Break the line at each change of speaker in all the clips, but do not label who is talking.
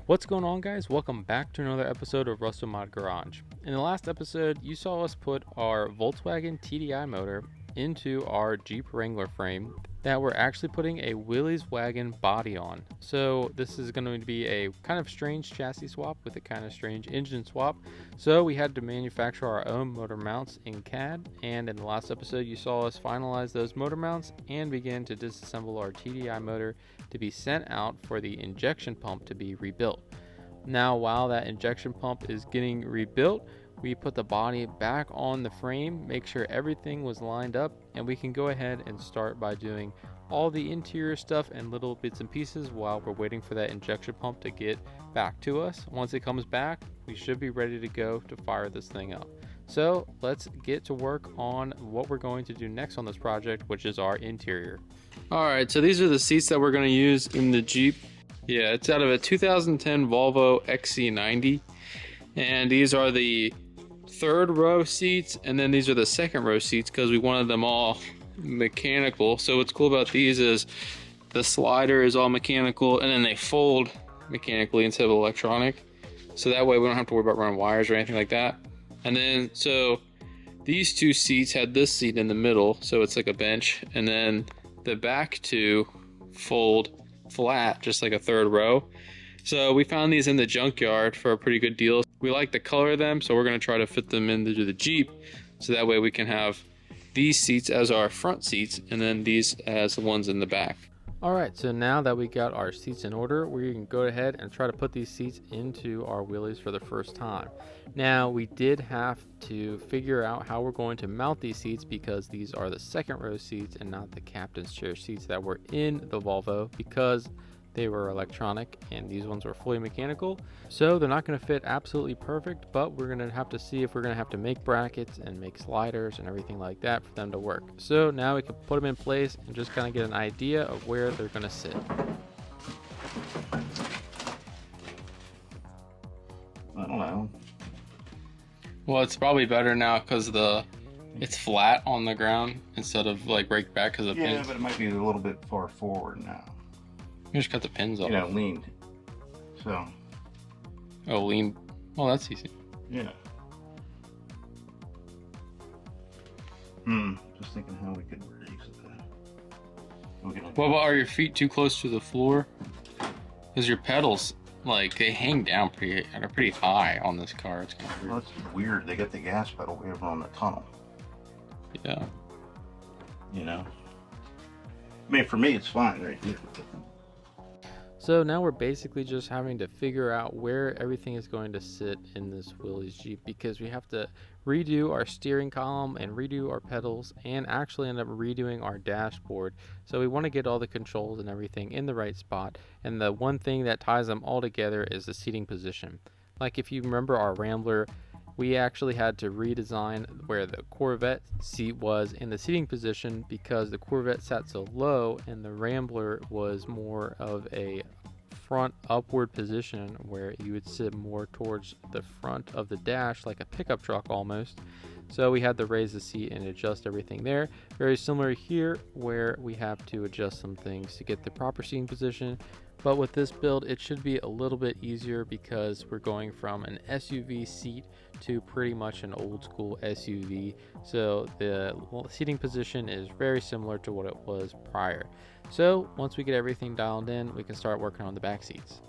What's going on, guys? Welcome back to another episode of Rustomod Garage. In the last episode, you saw us put our Volkswagen TDI motor into our Jeep Wrangler frame that we're actually putting a Willys Wagon body on. So this is going to be a kind of strange chassis swap with a kind of strange engine swap. So we had to manufacture our own motor mounts in CAD, and in the last episode you saw us finalize those motor mounts and begin to disassemble our TDI motor to be sent out for the injection pump to be rebuilt. Now, while that injection pump is getting rebuilt, we put the body back on the frame, make sure everything was lined up, and we can go ahead and start by doing all the interior stuff and little bits and pieces while we're waiting for that injection pump to get back to us. Once it comes back, we should be ready to go to fire this thing up. So let's get to work on what we're going to do next on this project, which is our interior. All right, so these are the seats that we're going to use in the Jeep. Yeah, it's out of a 2010 Volvo XC90, and these are the third row seats, and then these are the second row seats because we wanted them all mechanical. So what's cool about these is the slider is all mechanical, and then they fold mechanically instead of electronic, so that way we don't have to worry about running wires or anything like that. And then so these two seats had this seat in the middle, so it's like a bench, and then the back two fold flat, just like a third row. So we found these in the junkyard for a pretty good deal. We like the color of them, so we're going to try to fit them into the Jeep, so that way we can have these seats as our front seats and then these as the ones in the back. Alright, so now that we got our seats in order, we can go ahead and try to put these seats into our Willys for the first time. Now, we did have to figure out how we're going to mount these seats because these are the second row seats and not the captain's chair seats that were in the Volvo, because they were electronic and these ones were fully mechanical. So they're not going to fit absolutely perfect, but we're going to have to see if we're going to have to make brackets and make sliders and everything like that for them to work. So now we can put them in place and just kind of get an idea of where they're going to sit.
I don't know.
Well, it's probably better now because it's flat on the ground instead of like raked back because of pins.
Yeah, but it might be a little bit far forward now.
You just cut the pins off.
Yeah, leaned. So.
Oh, lean. Oh, that's easy.
Yeah. Just thinking how we could raise that.
Well, are your feet too close to the floor? Because your pedals, like, they hang down pretty high on this car. It's kind of weird.
Well, it's weird. They got the gas pedal way over on the tunnel.
Yeah.
You know? I mean, for me, it's fine right here.
So now we're basically just having to figure out where everything is going to sit in this Willys Jeep, because we have to redo our steering column and redo our pedals and actually end up redoing our dashboard. So we want to get all the controls and everything in the right spot, and the one thing that ties them all together is the seating position. Like if you remember our Wrangler, we actually had to redesign where the Corvette seat was in the seating position because the Corvette sat so low and the Wrangler was more of a front upward position where you would sit more towards the front of the dash like a pickup truck almost. So we had to raise the seat and adjust everything there. Very similar here where we have to adjust some things to get the proper seating position. But with this build, it should be a little bit easier because we're going from an SUV seat to pretty much an old school SUV. So the seating position is very similar to what it was prior. So once we get everything dialed in, we can start working on the back seats.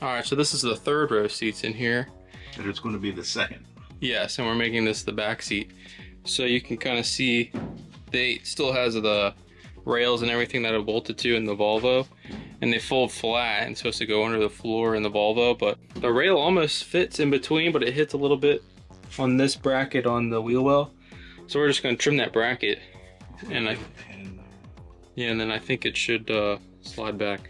All right, so this is the third row seats in here.
And it's going to be the second.
Yes, and we're making this the back seat. So you can kind of see they still has the rails and everything that are bolted to in the Volvo, and they fold flat and supposed to go under the floor in the Volvo, but the rail almost fits in between, but it hits a little bit on this bracket on the wheel well. So we're just going to trim that bracket, and and then I think it should slide back.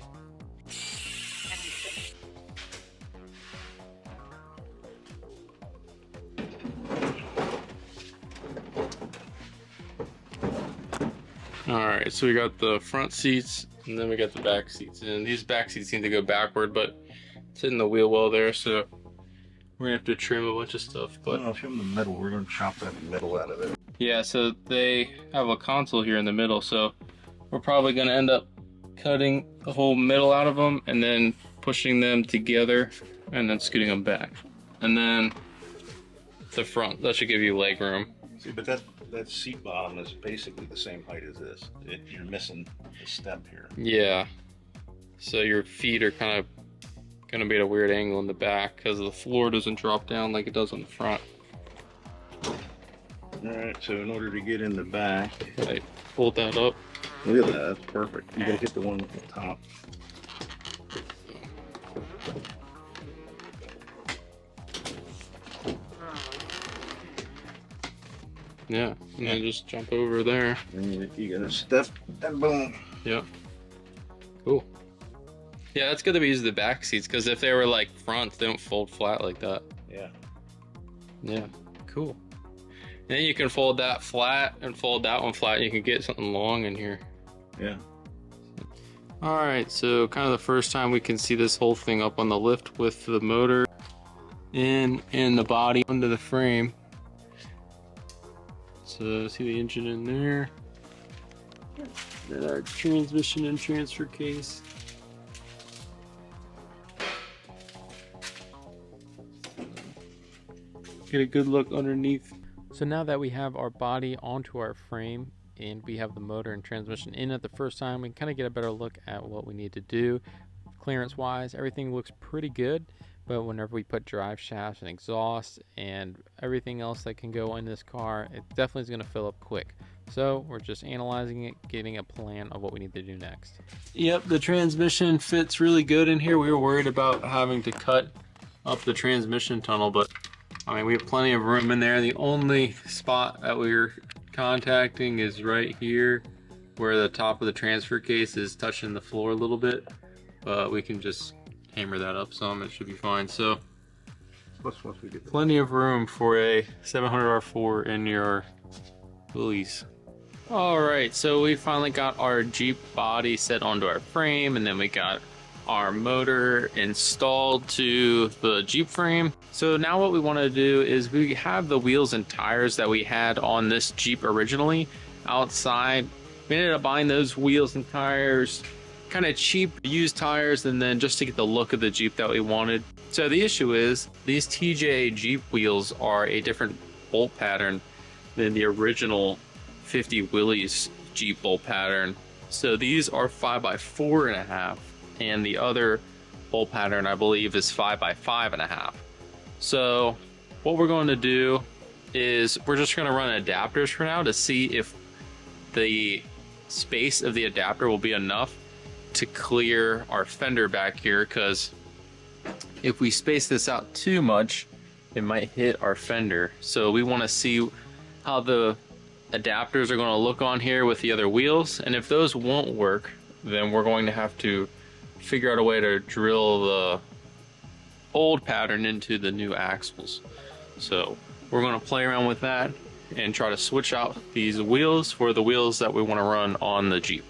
Alright, so we got the front seats and then we got the back seats. And these back seats seem to go backward, but it's hitting the wheel well there, so we're gonna have to trim a bunch of stuff. But
I'll trim the middle. We're gonna chop that middle out of there.
yeah, so they have a console here in the middle, so we're probably gonna end up cutting the whole middle out of them and then pushing them together and then scooting them back. And then the front, that should give you leg room.
See, but that seat bottom is basically the same height as this. You're missing the step here.
Yeah. So your feet are kind of gonna be at a weird angle in the back because the floor doesn't drop down like it does on the front.
Alright, so in order to get in the back,
I fold that up.
look at that, that's perfect. You gotta hit the one at the top.
Yeah, and then just jump over there.
And you gotta step and boom.
Yep. Cool. Yeah, that's good that we use the back seats because if they were like front, they don't fold flat like that.
Yeah.
Yeah, cool. And then you can fold that flat and fold that one flat and you can get something long in here.
Yeah.
Alright, so kind of the first time we can see this whole thing up on the lift with the motor in and the body under the frame. So see the engine in there. And our transmission and transfer case. Get a good look underneath. So now that we have our body onto our frame and we have the motor and transmission in it the first time, we can kind of get a better look at what we need to do. Clearance wise, everything looks pretty good, but whenever we put drive shafts and exhaust and everything else that can go in this car, it definitely is going to fill up quick. So we're just analyzing it, getting a plan of what we need to do next. Yep, the transmission fits really good in here. We were worried about having to cut up the transmission tunnel, but I mean, we have plenty of room in there. The only spot that we're contacting is right here where the top of the transfer case is touching the floor a little bit, but we can just hammer that up some. It should be fine. So
Once we get
plenty of room for a 700R4 in your Willys. All right, so we finally got our Jeep body set onto our frame, and then we got our motor installed to the Jeep frame. So now what we want to do is we have the wheels and tires that we had on this Jeep originally outside. We ended up buying those wheels and tires kind of cheap used tires, and then just to get the look of the Jeep that we wanted. So the issue is these TJ Jeep wheels are a different bolt pattern than the original 50 Willys Jeep bolt pattern. So these are 5x4.5, and the other bolt pattern I believe is 5x5.5. So what we're going to do is we're just going to run adapters for now to see if the space of the adapter will be enough to clear our fender back here, because if we space this out too much it might hit our fender. So we want to see how the adapters are going to look on here with the other wheels, and if those won't work, then we're going to have to figure out a way to drill the old pattern into the new axles. So we're going to play around with that and try to switch out these wheels for the wheels that we want to run on the Jeep.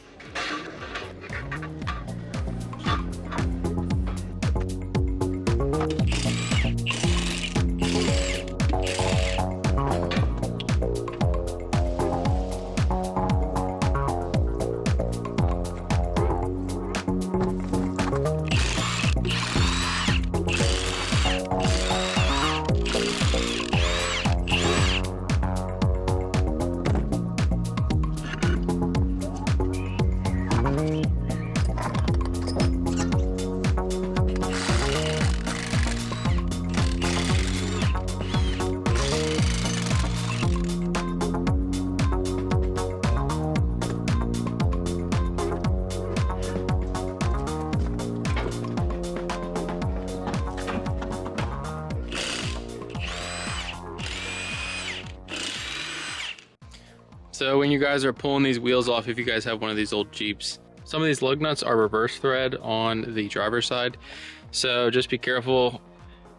So when you guys are pulling these wheels off, if you guys have one of these old Jeeps, some of these lug nuts are reverse thread on the driver's side. So just be careful.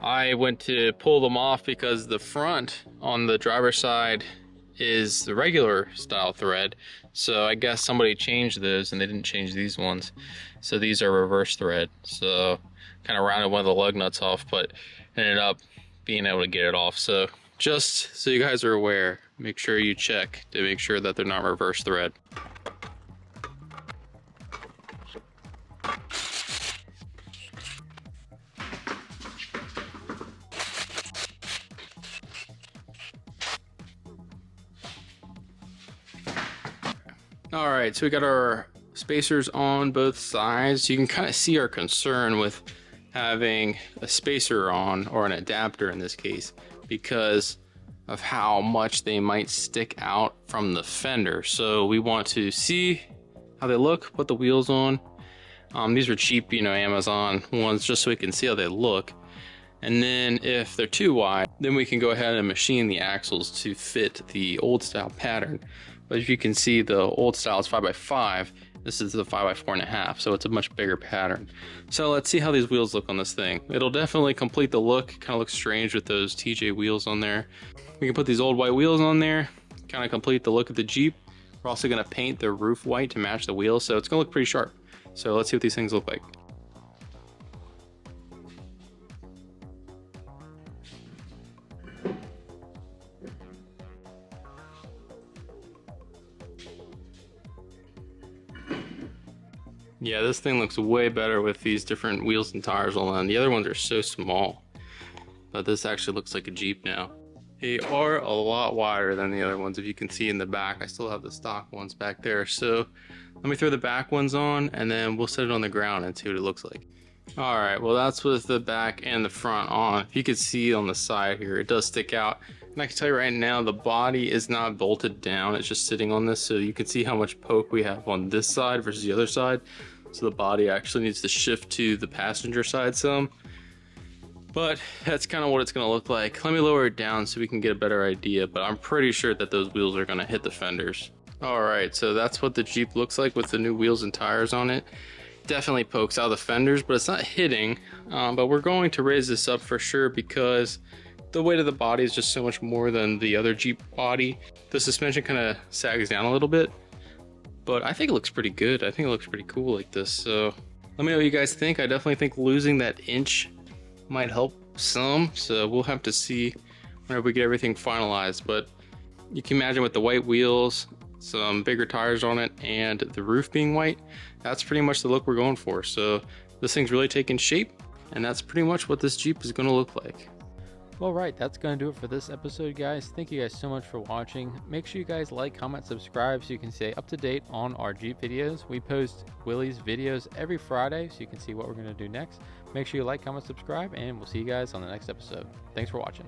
I went to pull them off because the front on the driver's side is the regular style thread. So I guess somebody changed those and they didn't change these ones. So these are reverse thread. So kind of rounded one of the lug nuts off, but ended up being able to get it off. So just so you guys are aware, make sure you check to make sure that they're not reverse thread. All right, so we got our spacers on both sides. You can kind of see our concern with having a spacer on, or an adapter in this case, because of how much they might stick out from the fender. So we want to see how they look, put the wheels on. These are cheap, Amazon ones, just so we can see how they look. And then if they're too wide, then we can go ahead and machine the axles to fit the old style pattern. But as you can see, the old style is 5x5. This is the 5x4.5, so it's a much bigger pattern. So let's see how these wheels look on this thing. It'll definitely complete the look. Kind of looks strange with those TJ wheels on there. We can put these old white wheels on there, kind of complete the look of the Jeep. We're also going to paint the roof white to match the wheels, so it's going to look pretty sharp. So let's see what these things look like. Yeah, this thing looks way better with these different wheels and tires on them. The other ones are so small, but this actually looks like a Jeep now. They are a lot wider than the other ones, if you can see in the back. I still have the stock ones back there. So let me throw the back ones on, and then we'll set it on the ground and see what it looks like. All right, well, that's with the back and the front on. If you can see on the side here, it does stick out. And I can tell you right now, the body is not bolted down. It's just sitting on this, so you can see how much poke we have on this side versus the other side. So the body actually needs to shift to the passenger side some. But that's kind of what it's going to look like. Let me lower it down so we can get a better idea, but I'm pretty sure that those wheels are going to hit the fenders. All right, so that's what the Jeep looks like with the new wheels and tires on it. Definitely pokes out the fenders, but it's not hitting. But we're going to raise this up for sure because the weight of the body is just so much more than the other Jeep body. The suspension kind of sags down a little bit, but I think it looks pretty good. I think it looks pretty cool like this. So let me know what you guys think. I definitely think losing that inch might help some, so we'll have to see whenever we get everything finalized. But you can imagine with the white wheels, some bigger tires on it, and the roof being white, that's pretty much the look we're going for. So this thing's really taking shape, and that's pretty much what this Jeep is going to look like.
Well, right, that's going to do it for this episode, guys. Thank you guys so much for watching. Make sure you guys like, comment, subscribe so you can stay up to date on our Jeep videos. We post Willys videos every Friday so you can see what we're going to do next. Make sure you like, comment, subscribe, and we'll see you guys on the next episode. Thanks for watching.